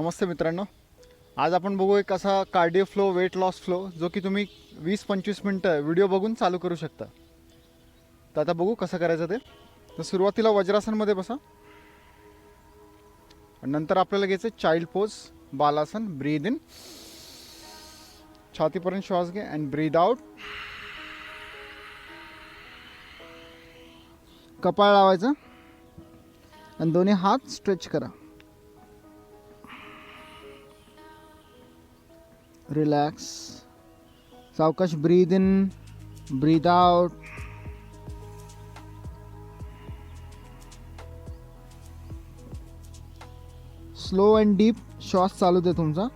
नमस्ते मित्रांनो, आज आपण बघू एक असा cardio flow weight loss flow जो की तुम्ही 20-25 मिनटं व्हिडिओ बघून चालू करू शकता. तर आता बघू कसं करायचं ते. तर सुरुवातीला वज्रासनमध्ये बसा. नंतर आपल्याला घ्यायचं चाइल्ड पोज, बालासन. ब्रीद इन, छातीपर्यंत श्वास घे अँड ब्रीद आउट. कपाळ लावायचं आणि दोन्ही हात स्ट्रेच करा. रिलॅक्स. सावकाश ब्रीद in, breathe out. Slow and deep श्वास चालू दे तुमचा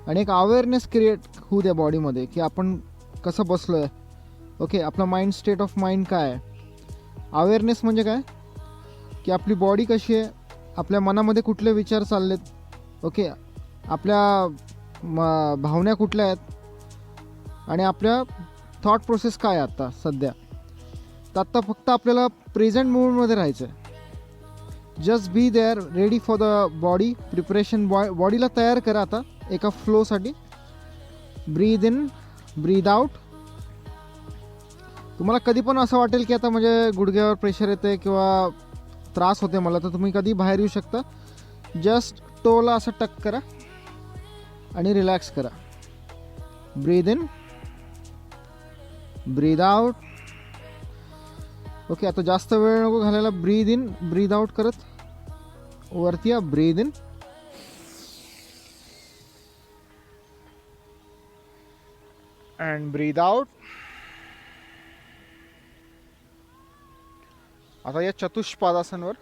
आणि एक अवेअरनेस क्रिएट होऊ द्या बॉडीमध्ये की आपण कसं बसलोय. ओके, आपला माइंड स्टेट ऑफ माइंड काय आहे. अवेअरनेस म्हणजे काय की आपली बॉडी कशी आहे, आपल्या मनामध्ये कुठले विचार चाललेत, ओके, आपल्या भावना कुठल्या आहेत आणि आपल्या थॉट प्रोसेस काय आहे आत्ता सध्या. तर आत्ता फक्त आपल्याला प्रेझेंट मूवमेंटमध्ये राहायचं आहे. Just be there, ready for the body preparation. बॉडीला तयार करा आता एका फ्लोसाठी. ब्रीद इन, ब्रीद आउट. तुम्हाला कधी पण असं वाटेल की आता म्हणजे गुडघ्यावर प्रेशर येते किंवा त्रास होते मला, तर तुम्ही कधी बाहेर येऊ शकता. जस्ट टोला असं टक करा आणि रिलॅक्स करा. Breathe in, breathe out. Okay, आता जास्त वेळ नको घालायला. ब्रीद इन, ब्रीद आउट करत वरती या. Breathe in and breathe out. आता या चतुष्पादासनवर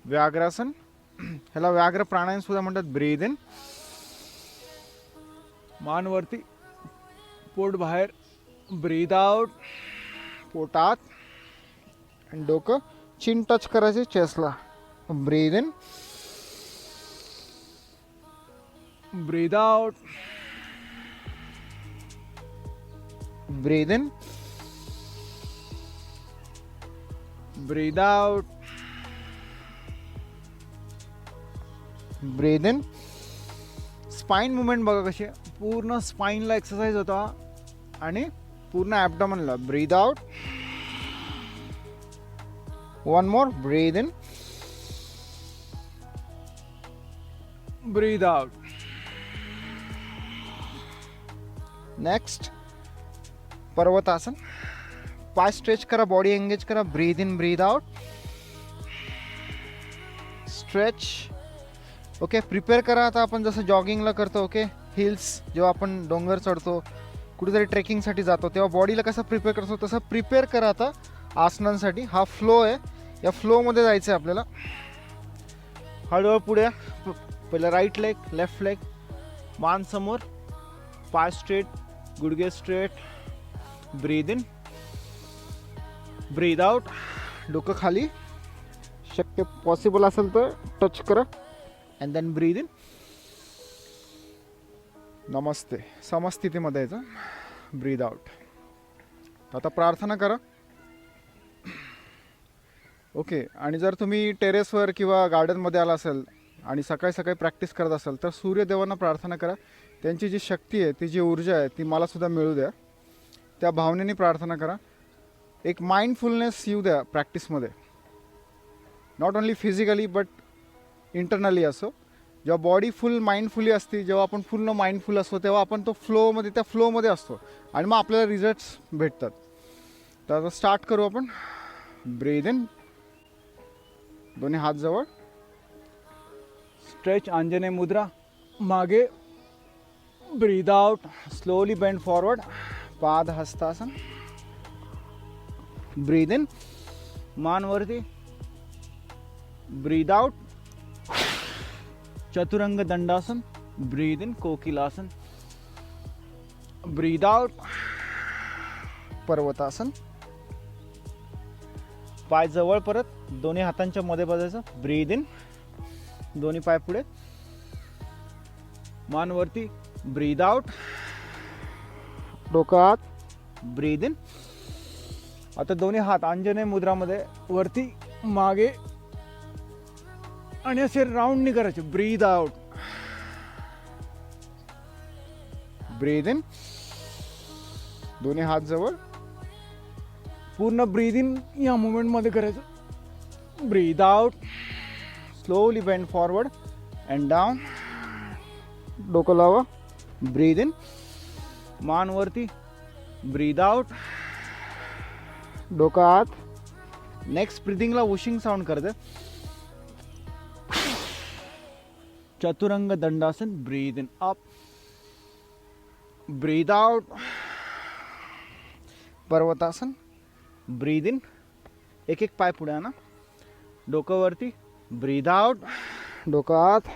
व्याघ्रासन, ह्याला व्याघ्र प्राणायाम सुद्धा म्हणतात. ब्रीद इन, मान वरती, पोट बाहेर. ब्रीद आउट, पोटात आणि डोकं चिन टच करायचे चेस्टला. Breathe in, breathe out. Breathe in, breathe out. Breathe in. Spine movement बघा कशी आहे. पूर्ण स्पाइनला एक्सरसाइज होता आणि पूर्ण ॲबडॉमनला. Breathe out. One more. Breathe in, breathe out. Next पर्वतासन. पाय स्ट्रेच करा, बॉडी एंगेज करा. Breathe in, breathe out. Stretch. Okay, prepare करा. आता आपण जसं जॉगिंगला करतो, ओके, हिल्स जेव्हा आपण डोंगर चढतो, कुठेतरी ट्रेकिंगसाठी जातो, तेव्हा बॉडीला कसं प्रिपेअर करतो तसं प्रिपेअर करा आता आसनांसाठी. हा फ्लो आहे, या फ्लोमध्ये जायचं आहे आपल्याला. हळूहळू पुढे. पहिलं राईट लेग, लेफ्ट लेग, मान समोर, पाय स्ट्रेट, गुडघे straight. Breathe in, breathe out. डोकं खाली, शक्य पॉसिबल असेल तर टच करा अँड देन ब्रीद इन. नमस्ते, समस्थितीमध्ये यायचं. ब्रीद आउट. आता प्रार्थना करा. ओके, आणि जर तुम्ही टेरेसवर किंवा गार्डनमध्ये आला असेल आणि सकाळी सकाळी प्रॅक्टिस करत असाल तर सूर्यदेवांना प्रार्थना करा. त्यांची जी शक्ती आहे, ती जी ऊर्जा आहे, ती मलासुद्धा मिळू द्या. त्या भावनेने प्रार्थना करा. एक माइंडफुलनेस येऊ द्या प्रॅक्टिसमध्ये. Not only physically but internally असो. जेव्हा बॉडी फुल माइंडफुली असते, जेव्हा आपण पूर्ण माइंडफुल असतो, तेव्हा आपण तो फ्लोमध्ये, त्या फ्लोमध्ये असतो आणि मग आपल्याला रिझल्ट्स भेटतात. तर आता स्टार्ट करू आपण. ब्रीद इन, दोन्ही हात जवळ. स्ट्रेच, अंजनेय मुद्रा, मागे. Breathe out, slowly bend forward, पाद हस्तासन. ब्रीद इन, मान वरती. ब्रीद आउट, चतुरंग दंडासन. ब्रीद इन, कोकिलासन. ब्रीद आउट, पर्वतासन. पाय जवळ परत, दोन्ही हातांच्या मध्ये बसायचं. ब्रीद इन, दोन्ही पाय पुढे, मान वरती. ब्रीद आउट, डोकं आत. Breathe in. आता दोन्ही हात अंजनेय मुद्रामध्ये, वरती, मागे, आणि असे राऊंडनी करायचे. ब्रीद आउट, ब्रीद इन, दोन्ही हात जवळ, पूर्ण ब्रीद इन या मुवमेंट मध्ये करायचं. Breathe out, slowly bend forward and down, डोकं लावा. ब्रीद इन, मान वरती. ब्रीद आउट, डोकं आत. नेक्स्ट ब्रीदिंगला वुशिंग साऊंड करते. चतुरंग दंडासन. Breathe in up, breathe out. पर्वतासन. ब्रीद इन, एक एक पाय पुढे आणा. डोकं वरती. ब्रीद आउट, डोकं आत.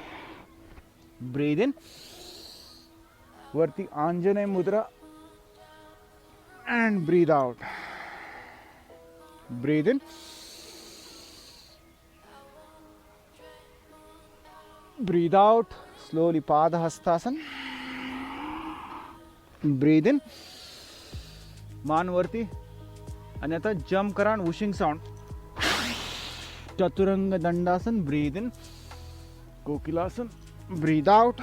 ब्रीद इन, वरती आंजनेय मुद्रा and breathe out. Breathe in, breathe out. Slowly पाद हस्तासन. ब्रीद इन, मान वरती. आणि आता जम्प करा आणि वुशिंग साऊंड. चतुरंग दंडासन. ब्रीद इन, कोकिलासन. ब्रीद आउट,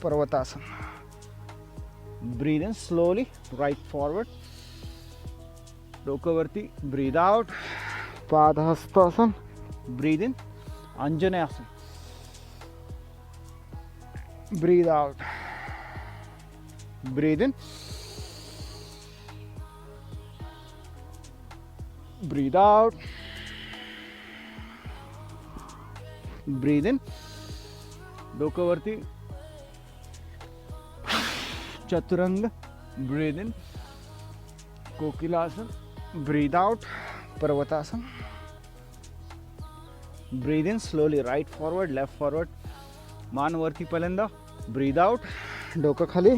पर्वतासन. Breathe in slowly right forward, डोकं वरती. ब्रीद आउट, पाद हस्तासन. ब्रीद इन, अंजनेयासन. Breathe out, breathe in, breathe out. Breathe in, डोकं वरती. चतुरंग. ब्रीद इन, कोकिलासन. ब्रीद आउट, पर्वतासन. Breathe in slowly right forward, left forward, मान वरती पहिल्यांदा. ब्रीद आउट, डोकं खाली.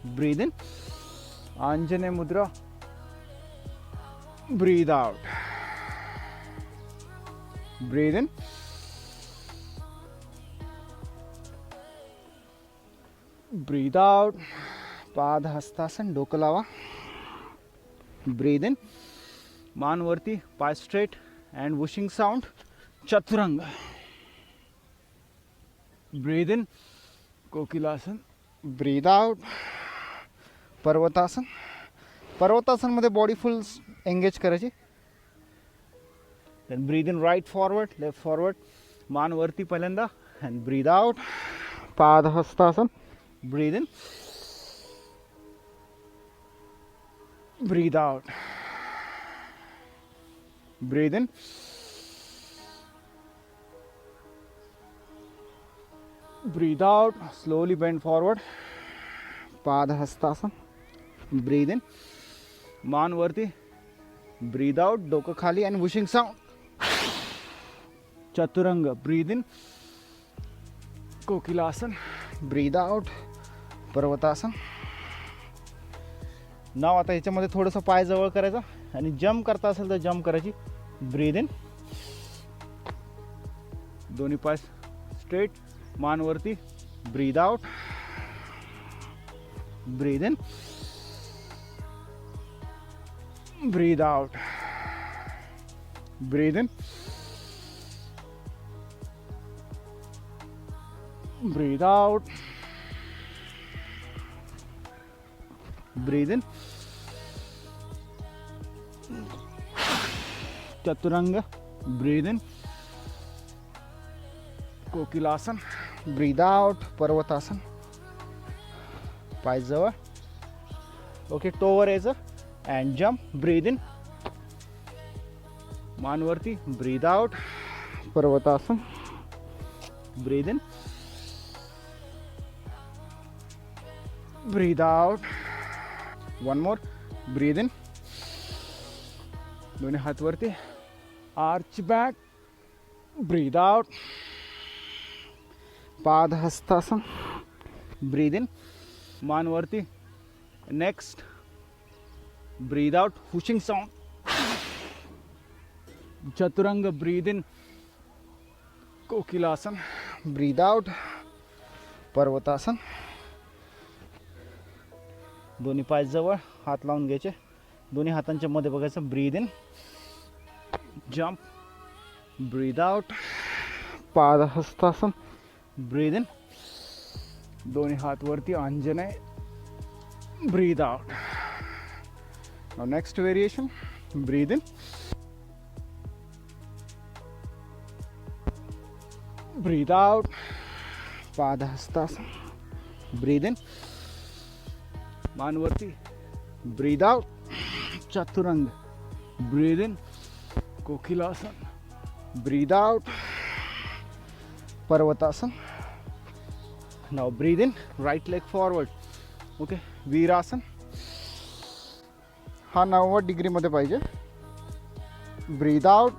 ब्रीद इन, आंजनेय मुद्रा. Breathe out. Breathe in, breathe out. पाद हस्तासन. डोकं लावा. ब्रीद इन, मान वरती, पाय स्ट्रेट अँड वुशिंग साऊंड. चतुरंग. ब्रीद इन, कोकिलासन. ब्रीद आउट, पर्वतासन. पर्वतासनमध्ये बॉडी फुल एंगेज करायची. Then breathe in right forward, left forward, मान वरती पहिल्यांदा. अँड ब्रीद आउट, पाद हस्तासन. Breathe in, breathe out. Breathe in, breathe out. Slowly bend forward, पाद हस्तासन. ब्रीद इन, मान वरती. ब्रीद आउट, डोकं खाली आणि वुशिंग साऊंड. चतुरंग. ब्रीद इन, कोकिलासन. ब्रीद आउट, पर्वतासन. नाव आता ह्याच्यामध्ये थोडंसं पाय जवळ करायचा आणि जम्प करता असेल तर जम्प करायची. ब्रीद इन, दोन्ही पाय स्ट्रेट, मान वरती. Breathe out. Breathe in, breathe out. Breathe in, breathe out. Breathe in, चतुरंग. ब्रीद इन, कोकिलासन. ब्रीद आउट, पर्वतासन. पाय जवळ. ओके, टोवर यायचं अँड जम्प. ब्रीद इन, मान वरती. ब्रीद आउट, पर्वतासन. Breathe in, breathe out. One more. Breathe in, दोन्ही हात वरती. Arch back. ब्रीद आउट, पाद हस्तासन. ब्रीद इन, मान वरती. Next breathe out, whooshing sound. चतुरंग. ब्रीद इन, कोकिलासन. ब्रीद आउट, पर्वतासन. दोन्ही पाय जवळ, हात लावून घ्यायचे. दोन्ही हातांच्या मध्ये बघायचं. Breathe in, jump. Breathe out, पादहस्तासन. Breathe in. दोन्ही हात वरती, अंजनेय. Breathe out. Now next variation. Breathe in. Breathe out. पादहस्तासन. Breathe in. मान वरती. Breathe out. चतुरंग. Breathe in. कोकिलासन. Breathe out. पर्वतासन. Now breathe in. Right leg forward. Okay. वीरासन. हा 90 डिग्री मध्ये पाहिजे. Breathe out.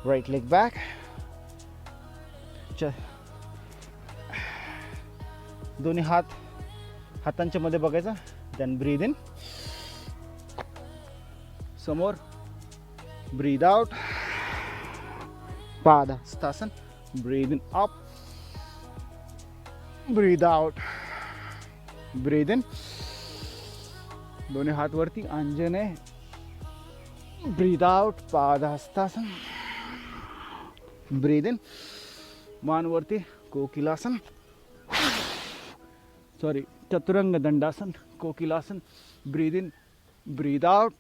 Right leg back. दोन्ही हातांच्या मध्ये बघायचं. Then breathe in. समोर. Breathe out. पादहस्तासन. Breathe in up. Breathe out. Breathe in. दोन्ही हात वरती, अंजनेय. Breathe out. पादहस्तासन. Breathe in. मान वरती. कोकिलासन. सॉरी, चतुरंग दंडासन. कोकिलासन. Breathe in. Breathe out.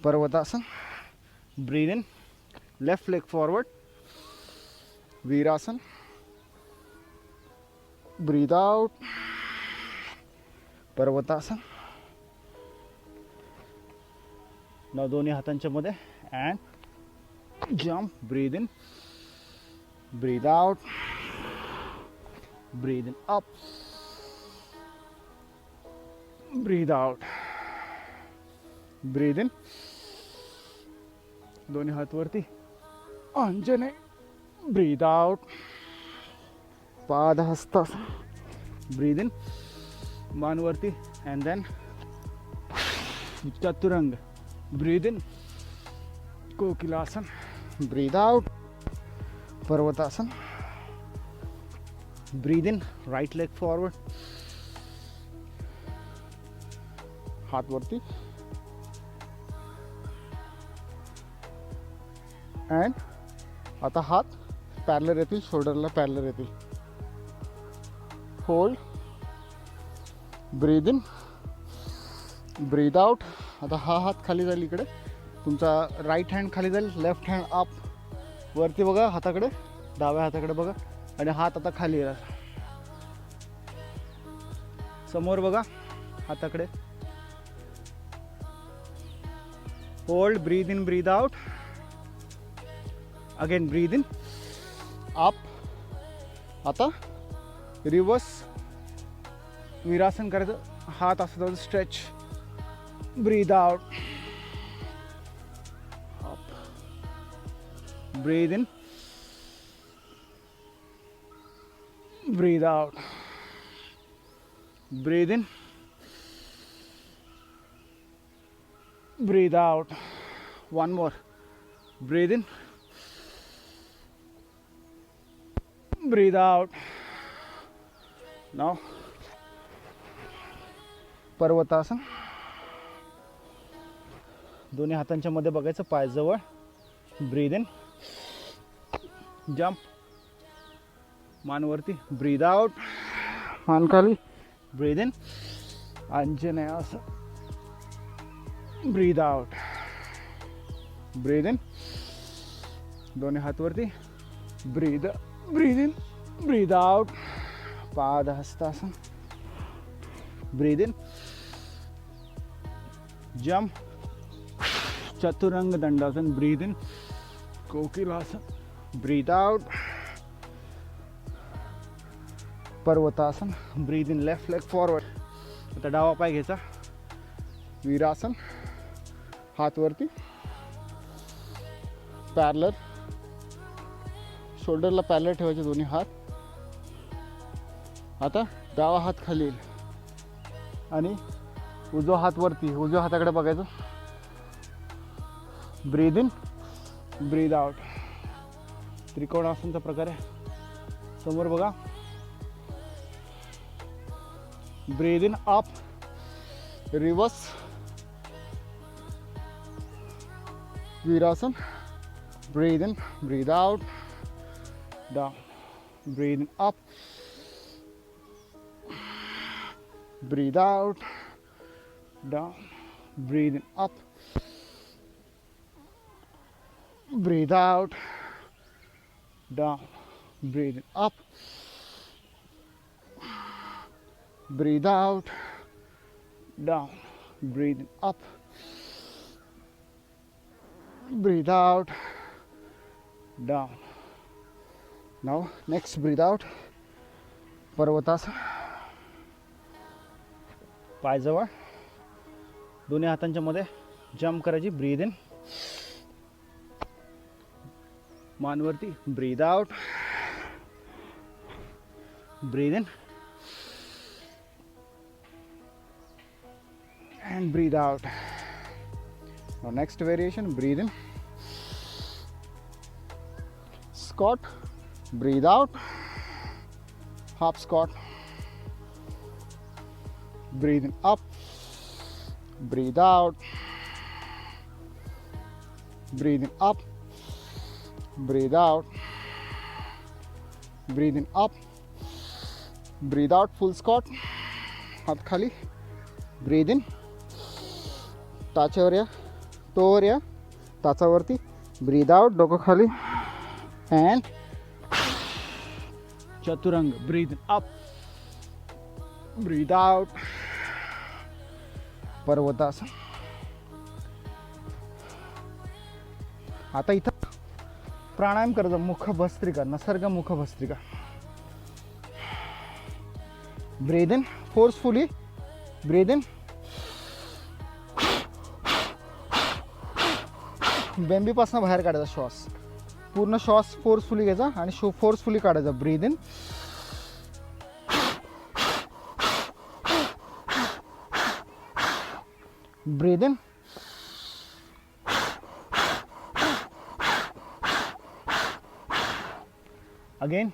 पर्वतासन. Breathe in. Left leg forward. वीरासन. Breathe out. पर्वतासन. नाव दोन्ही हातांच्या मध्ये. And jump. Breathe in. Breathe out. Breathe in up. Breathe out. Breathe in. दोन्ही हात वरती, अंजनेय. Breathe out. पादहस्तासन. Breathe in. मान वरती. अँड देन चतुरंग. Breathe in. कोकिलासन. Breathe out. पर्वतासन. Breathe in. Right leg forward. हात वरती. अँड आता हात पॅरलर येतील, शोल्डरला पॅरलर येतील. Hold. Breathe in. Breathe out. आता हा हात खाली जाईल इकडे. तुमचा राईट हँड खाली जाईल. Left hand up. वरती बघा हाताकडे, डाव्या हाताकडे बघा. आणि हात आता खाली येणार. समोर बघा हाताकडे. Hold. Breathe in. Breathe out. Again breathe in. Up. आता रिवर्स वीरासन करायचं. हात असं जाऊ. Stretch. Breathe out. Up. Breathe in. Breathe out. Breathe in. Breathe out. One more. Breathe in. Breathe out. Now पर्वतासन. दोन्ही हातांच्या मध्ये बघायचं, पाय जवळ. Breathe in. जंप. मान वरती. Breathe out. मान खाली. Breathe in. अंजनेय असं. Breathe out. Breathe in. दोन्ही हात वरती. Breathe. Breathe in. Breathe out. पादहस्तासन. Breathe in. जंप. चतुरंग दंडासन. Breathe in. कोकिलासन. Breathe out. पर्वतासन. Breathe in. Left leg forward. आता डावा पाय घ्यायचा. वीरासन. हात वरती. पॅरलर. शोल्डरला पॅरलर ठेवायचे दोन्ही हात. आता डावा हात खाली येईल आणि उजवा हात वरती. उजव्या हाताकडे बघायचं. Breathe in. Breathe out. त्रिकोणासनचा प्रकार आहे. समोर बघा. Breathe in. अप. रिवर्स वीरासन. breathe in, breathe out, down, breathe in, up, breathe out, down, breathe in, up, breathe out, down, breathe in, up, breathe out, down, breathe in, up, breathe out, down. Now next breathe out, पर्वतासन. पायजवळ दोन्ही हातांच्या मध्ये jump करायची. Breathe in, मानवरती, breathe out, breathe in and breathe out. Now next variation, breathe in, squat, breathe out, half squat, breathe in, up, breathe out, breathe in, up, breathe out, breathe in, up, breathe out, full squat, हात खाली, breathe in, टाचावर या, तोवर या, टाचावरती, ब्रीद out, डोकं खाली, and चतुरंग, breathe up, breathe out, पर्वतासन. आता इथं प्राणायाम करायचा. मुख भस्त्रिका, नसर्ग मुख भस्त्रिका. Breathe in forcefully, breathe in, बेंबीपासून बाहेर काढायचा श्वास. पूर्ण श्वास फोर्सफुली घ्यायचा आणि फोर्सफुली काढायचा. Breathe in, breathe in, again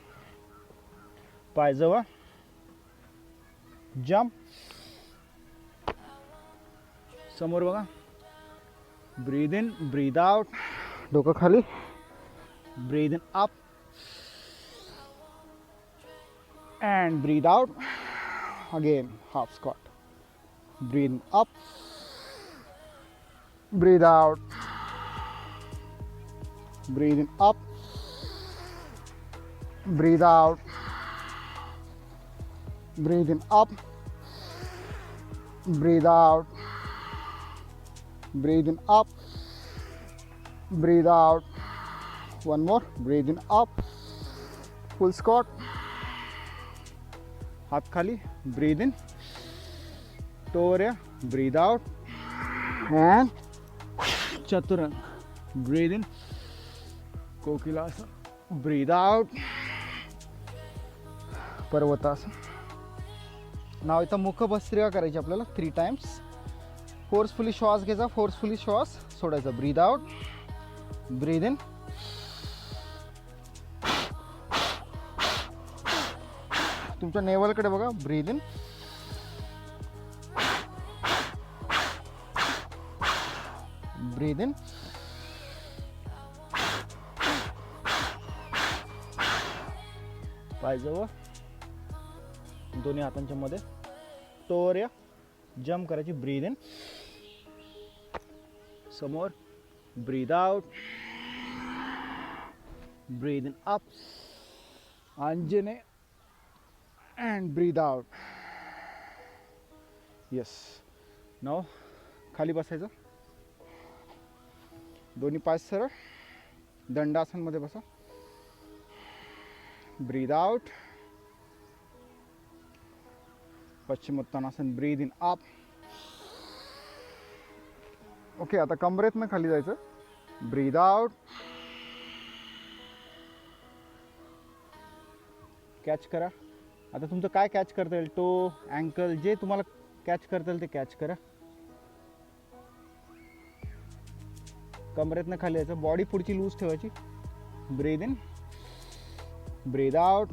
पायजवळ, जंप, समोर बघा. ब्रीद इन, ब्रीद आउट, डोकं खाली, breathe in up and breathe out. Again half squat, breathe up, breathe out, breathe in up, breathe out, breathe in up, breathe out, breathe in up, breathe out. One more, breathe in up, full squat, हाथ खाली, breathe in, toe area, breathe out, and chaturanga, breathe in, kokilasana, breathe out, पर्वतासन. नाव इथं मुख भस्त्रिका करायची आपल्याला 3 times. Forcefully श्वास घ्यायचा, forcefully श्वास सोडायचा. ब्रीद आउट, ब्रीद इन, तुमच्या नेवलकडे बघा. ब्रीद इन, ब्रीद इन, पायजवळ, दोन्ही हातांच्या मध्ये टोवर या, जंप करायची. ब्रीद इन, समोर, breathe out, breathe in up, अंजने, and breathe out. Yes. Now खाली बसायचं. दोन्ही पाय सरळ, दंडासन मध्ये बसा. ब्रीद आउट, पश्चिमोत्तानासन. Breathe in up. ओके, आता कमरेतनं खाली जायचं. ब्रीद आउट, कॅच करा. आता तुमचं काय कॅच करता येईल, टो, अँकल, जे तुम्हाला कॅच करता येईल ते कॅच करा. कमरेतनं खाली यायचं. बॉडी पुढची लूज ठेवायची. ब्रीद in, breathe out,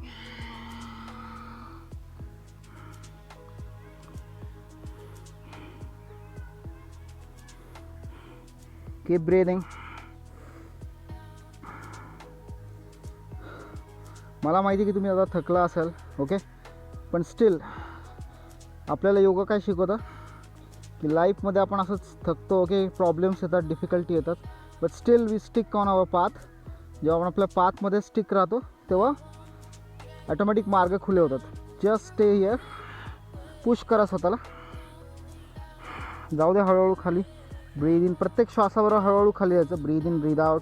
keep breathing. मला माहिती की तुम्ही आता थकला असाल, ओके, पण स्टील आपल्याला योगा काय शिकवतं की लाईफमध्ये आपण असंच थकतो, ओके, प्रॉब्लेम्स येतात, डिफिकल्टी येतात, but still we stick on our path. जेव्हा आपण आपल्या पाथमध्ये स्टिक राहतो तेव्हा ॲटोमॅटिक मार्ग खुले होतात. जस्ट स्टे हिअर, पुश करा स्वतःला, जाऊ द्या हळूहळू खाली. ब्रीद इन, प्रत्येक श्वासाबरोबर हळूहळू खाली यायचं. ब्रीद in, breathe out.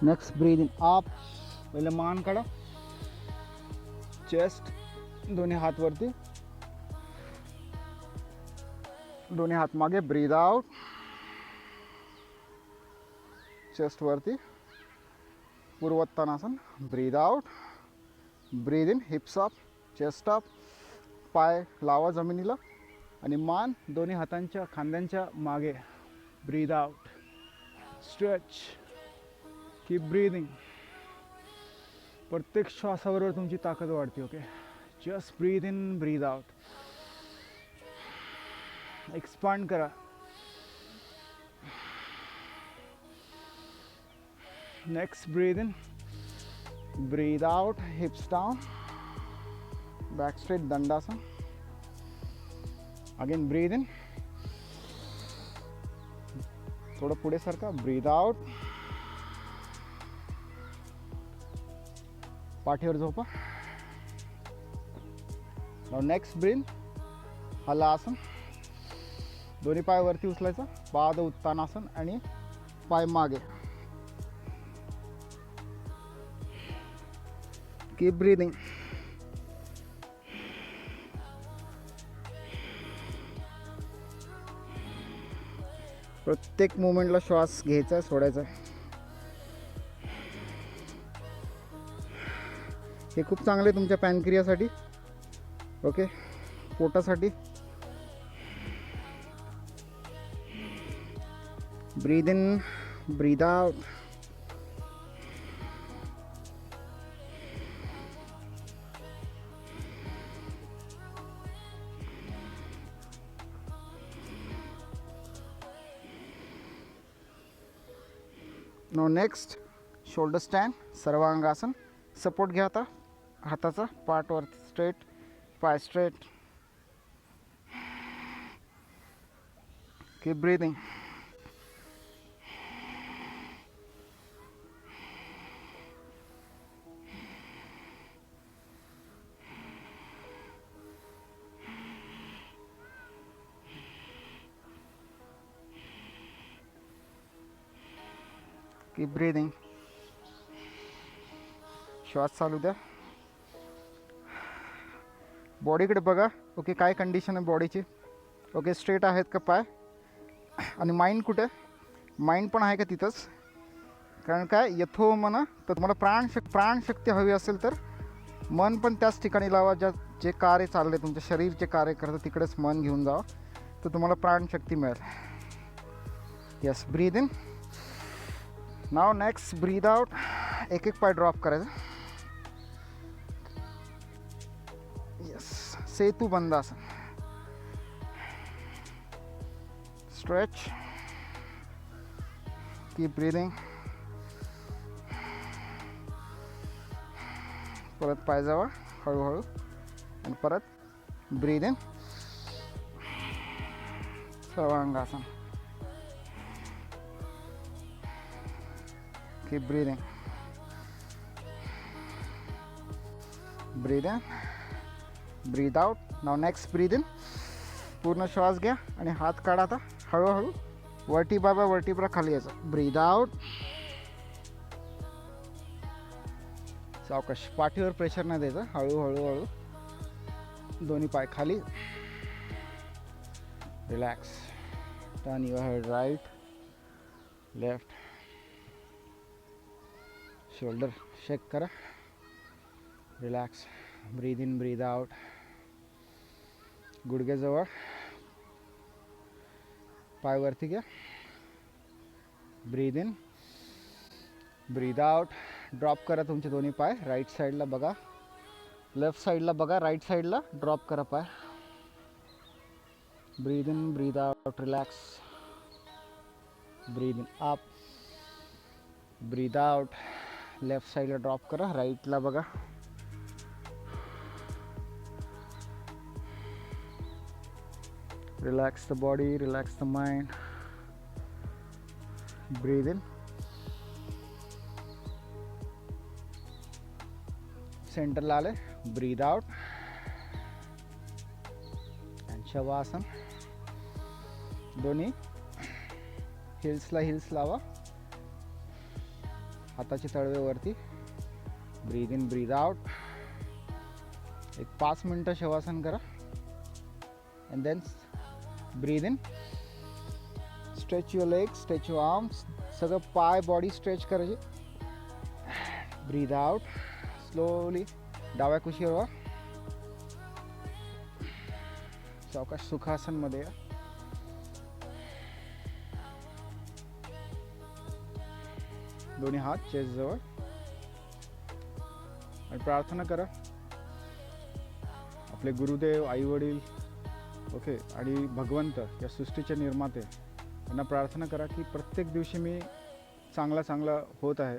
Next breathe in up. पहिले मान काढा, चेस्ट, दोन्ही हात वरती, दोन्ही हात मागे. ब्रीद आउट, चेस्ट वरती, पूर्वोत्तानासन. Breathe out, breathe in, hips up, chest up, पाय लावा जमिनीला आणि मान दोन्ही हातांच्या खांद्यांच्या मागे. Breathe out, stretch, keep breathing. प्रत्येक श्वासाबरोबर तुमची ताकद वाढते. Okay, just breathe in, breathe out. Expand करा. Next breathe in, breathe out, hips down, back straight, दंडासन. अगेन ब्रीद इन, थोडं पुढे सरका. ब्रीद आउट, पाठीवर झोपा. नेक्स्ट ब्रीद, हलासन. दोन्ही पाय वरती उचलायचा, पाद उत्तानासन आणि पाय मागे. Keep breathing. प्रत्येक मोमेंटला श्वास घ्यायचा, सोडायचा. हे खूप चांगले तुमच्या पॅनक्रियासाठी, ओके, पोटासाठी. Breathe in, breathe out. No next shoulder stand, Sarvangasana. Support घ्या आता हाताचा, पाठवर स्ट्रेट, पाय straight. Keep breathing. Keep breathing. श्वास चालू द्या. बॉडीकडे बघा, ओके, काय कंडिशन आहे बॉडीची. ओके, स्ट्रेट आहेत का पाय, आणि माइंड कुठे, माइंड पण आहे का तिथंच. कारण काय, यथो मन, तर तुम्हाला प्राणशक्ती हवी असेल तर मन पण त्याच ठिकाणी लावा जे कार्य चालले तुमच्या शरीरचे कार्य करतं, तिकडेच मन घेऊन जावा, तर तुम्हाला प्राणशक्ती मिळेल. Yes, breathe in. Now next breathe out. एक एक पाय ड्रॉप करायचा. यस, सेतू बंदासन. Stretch, keep breathing. परत पाय जावा हळूहळू आणि परत ब्रीद इन, सर्वांगासन. Keep breathing. Breathe in, breathe out. Now next breathe in. पूर्ण श्वास घ्या आणि हात काढा आता हळूहळू. वर्टिब्रा बाय वर्टिब्रा खाली यायचा. ब्रीद आउट. सावकाश, पाठीवर प्रेशर नाही द्यायचं, हळूहळू हळू. दोन्ही पाय खाली. Relax. Turn your head right, left. Shoulder shake करा. Relax. Breathe in, breathe out. गुडघेजवळ, पाय वरती घ्या. Breathe in, breathe out. Drop करा तुमचे दोन्ही पाय राईट साईडला बघा, लेफ्ट साईडला बघा, राईट साईडला ड्रॉप करा पाय. ब्रीद in, breathe out, relax. Breathe in up, breathe out. Left साईडला ड्रॉप करा, राईटला बघा. Relax the body, relax the mind. Breathe in. सेंटरला आले, ब्रीद आउट. आणि शवासन. दोन्ही हिल्सला हिल्स लावा, हाताची तळवे वरती. Breathe in, breathe out. एक 5 मिनटं शवासन करा. And then breathe in. Stretch your legs, stretch your arms. सगळं पाय बॉडी स्ट्रेच करायची. ब्रीद आउट स्लोली. डाव्या कुशीवर व्हा. सावकाश सुखासनमध्ये या. दोन्ही हात चेस्ट जवळ आणि प्रार्थना करा. आपले गुरुदेव, आई वडील, ओके, आणि भगवंत, या सृष्टीचे निर्माते, यांना प्रार्थना करा की प्रत्येक दिवशी मी चांगला होत आहे.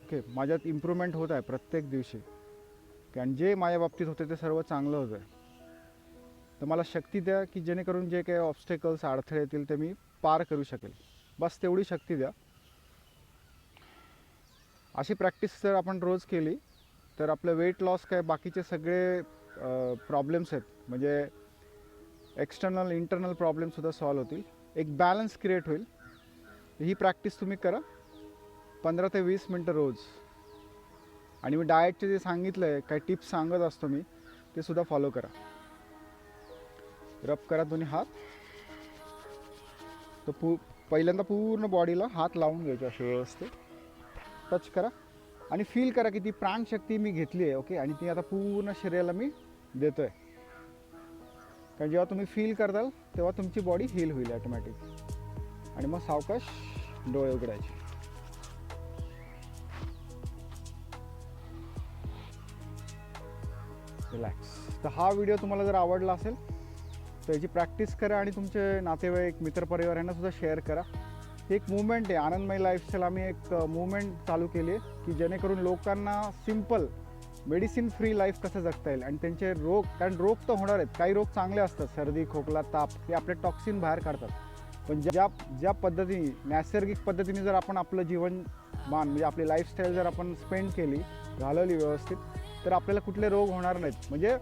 ओके, माझ्यात इम्प्रूव्हमेंट होत आहे प्रत्येक दिवशी. आणि जे माझ्या बाबतीत होते ते सर्व चांगलं होतं आहे. तर मला शक्ती द्या की जेणेकरून जे काही ऑब्स्टेकल्स, अडथळे येतील ते मी पार करू शकेल. बस तेवढी शक्ती द्या. अशी प्रॅक्टिस जर आपण रोज केली तर आपलं वेट लॉस, काय बाकीचे सगळे प्रॉब्लेम्स आहेत, म्हणजे एक्सटर्नल इंटरनल प्रॉब्लेमसुद्धा सॉल्व्ह होतील. एक बॅलन्स क्रिएट होईल. ही प्रॅक्टिस तुम्ही करा 15 ते 20 मिनटं रोज. आणि मी डाएटचे जे सांगितलं आहे, काही टिप्स सांगत असतो मी, ते सुद्धा फॉलो करा. रब करा दोन्ही हात. तर पहिल्यांदा पूर्ण बॉडीला हात लावून घ्यायचे असे व्यवस्थित. टच करा आणि फील करा की ती प्राणशक्ती मी घेतली आहे. ओके, आणि ती आता पूर्ण शरीराला मी देतो आहे. कारण जेव्हा तुम्ही फील करताल तेव्हा तुमची बॉडी हील होईल ॲटोमॅटिक. आणि मग सावकाश डोळे उघडायचे. रिलॅक्स. तर हा व्हिडिओ तुम्हाला जर आवडला असेल तर याची प्रॅक्टिस करा आणि तुमचे नातेवाईक, मित्रपरिवार यांना सुद्धा शेअर करा. ही एक मूवमेंट आहे, आनंदमय लाईफस्टाईल. आम्ही एक मूवमेंट चालू केली आहे की जेणेकरून लोकांना सिम्पल मेडिसिन फ्री लाईफ कसं जगता येईल. आणि त्यांचे रोग, कारण रोग तर होणार आहेत, काही रोग चांगले असतात, सर्दी, खोकला, ताप, ते आपले टॉक्सिन बाहेर काढतात. पण ज्या पद्धतीने, नैसर्गिक पद्धतीने जर आपण आपलं जीवनमान, म्हणजे आपली लाईफस्टाईल जर आपण स्पेंड केली, घालवली व्यवस्थित, तर आपल्याला कुठले रोग होणार नाहीत. म्हणजे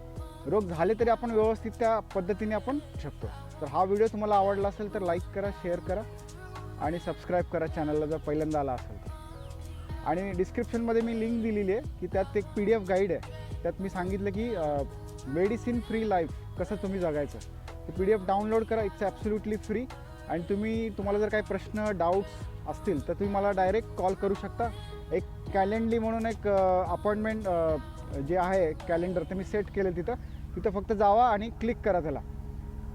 रोग झाले तरी आपण व्यवस्थित त्या पद्धतीने आपण शकतो. तर हा व्हिडिओ तुम्हाला आवडला असेल तर लाईक करा, शेअर करा आणि सबस्क्राईब करा चॅनलला जर पहिल्यांदा आला असेल तर. आणि डिस्क्रिप्शनमध्ये मी लिंक दिलेली आहे की त्यात एक PDF गाईड आहे. त्यात मी सांगितलं की मेडिसिन फ्री लाईफ कसं तुम्ही जगायचं. ते PDF डाउनलोड करा. It's absolutely free. आणि तुम्हाला जर काही प्रश्न, डाऊट्स असतील तर तुम्ही मला डायरेक्ट कॉल करू शकता. एक कॅलेंडली म्हणून एक अपॉइंटमेंट जे आहे कॅलेंडर, ते मी सेट केलं तिथं फक्त जावा आणि क्लिक करा त्याला.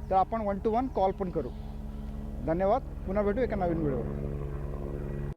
तर आपण 1-to-1 कॉल पण करू. धन्यवाद. पुन्हा भेटू एका नवीन व्हिडिओवर.